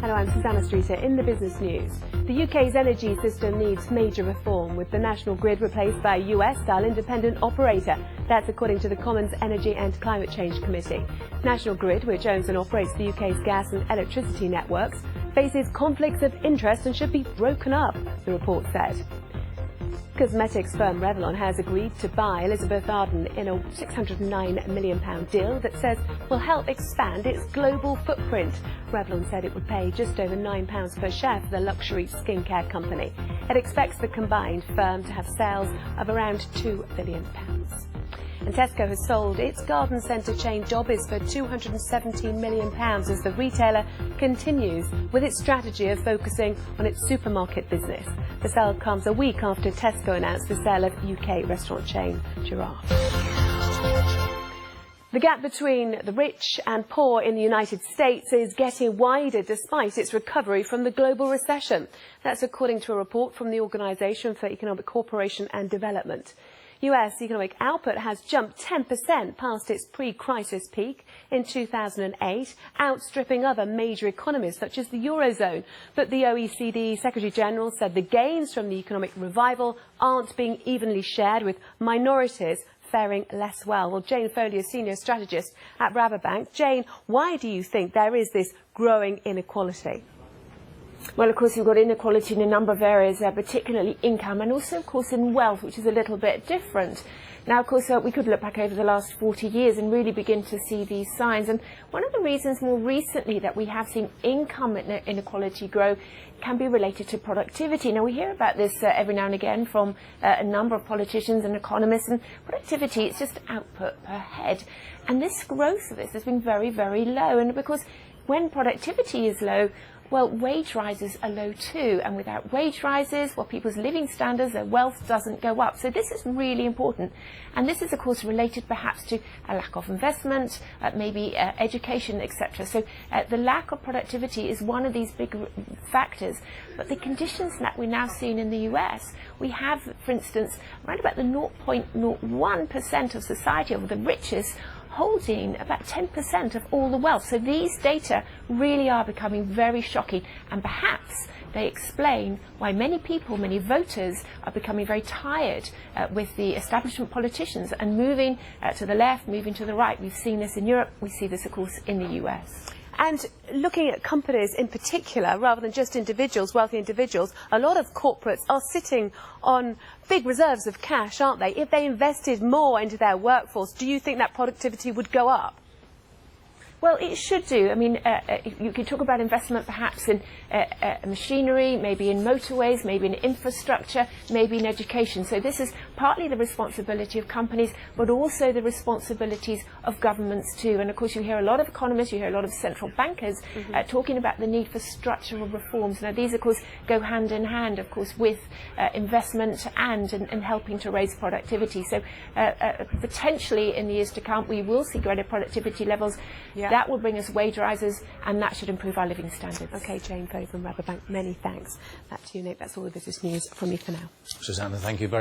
Hello, I'm Susannah Streeter in the business news. The UK's energy system needs major reform, with the national grid replaced by a US-style independent operator. That's according to the Commons Energy and Climate Change Committee. National Grid, which owns and operates the UK's gas and electricity networks, faces conflicts of interest and should be broken up, the report said. Cosmetics firm REVLON has agreed to buy Elizabeth Arden in a £609 million deal that says will help expand its global footprint. REVLON said it would pay just over £9 per share for the luxury skincare company. It expects the combined firm to have sales of around £2 billion. And TESCO has sold its garden centre chain Jobbies for £217 million as the retailer continues with its strategy of focusing on its supermarket business. The sale comes a week after TESCO announced the sale of UK restaurant chain Giraffe. The gap between the rich and poor in the United States is getting wider despite its recovery from the global recession. That's according to a report from the Organisation for Economic Cooperation and Development. US economic output has jumped 10% past its pre-crisis peak in 2008, outstripping other major economies such as the Eurozone. But the OECD Secretary General said the gains from the economic revival aren't being evenly shared, with minorities faring less well. Well, Jane Foley is Senior Strategist at Rabobank. Jane, why do you think there is this growing inequality? Well, of course, we've got inequality in a number of areas, particularly income, and also, of course, in wealth, which is a little bit different. Now, of course, we could look back over the last 40 years and really begin to see these signs. And one of the reasons more recently that we have seen income inequality grow can be related to productivity. Now, we hear about this every now and again from a number of politicians and economists, and productivity is just output per head. And this growth of this has been very, very low. And because when productivity is low, well, wage rises are low too, and without wage rises, well, people's living standards, their wealth doesn't go up. So this is really important, and this is, of course, related perhaps to a lack of investment, maybe education, etc. So the lack of productivity is one of these big factors. But the conditions that we're now seeing in the US, we have, for instance, around about the 0.01% of society, of the richest, holding about 10% of all the wealth. So these data really are becoming very shocking, and perhaps they explain why many people, many voters, are becoming very tired with the establishment politicians and moving to the left, moving to the right. We've seen this in Europe, we see this, of course, in the US. And looking at companies in particular, rather than just individuals, wealthy individuals, a lot of corporates are sitting on big reserves of cash, aren't they? If they invested more into their workforce, do you think that productivity would go up? Well, it should do. I mean, you could talk about investment perhaps in machinery, maybe in motorways, maybe in infrastructure, maybe in education. So this is partly the responsibility of companies, but also the responsibilities of governments too. And of course, you hear a lot of economists, you hear a lot of central bankers talking about the need for structural reforms. Now, these, of course, go hand in hand, of course, with investment and helping to raise productivity. So potentially in the years to come, we will see greater productivity levels. Yeah. That will bring us wage rises, and that should improve our living standards. OK, Jane Foley from Rabobank, many thanks. Back to you, Nick. That's all the business news from me for now. Susannah, thank you very much.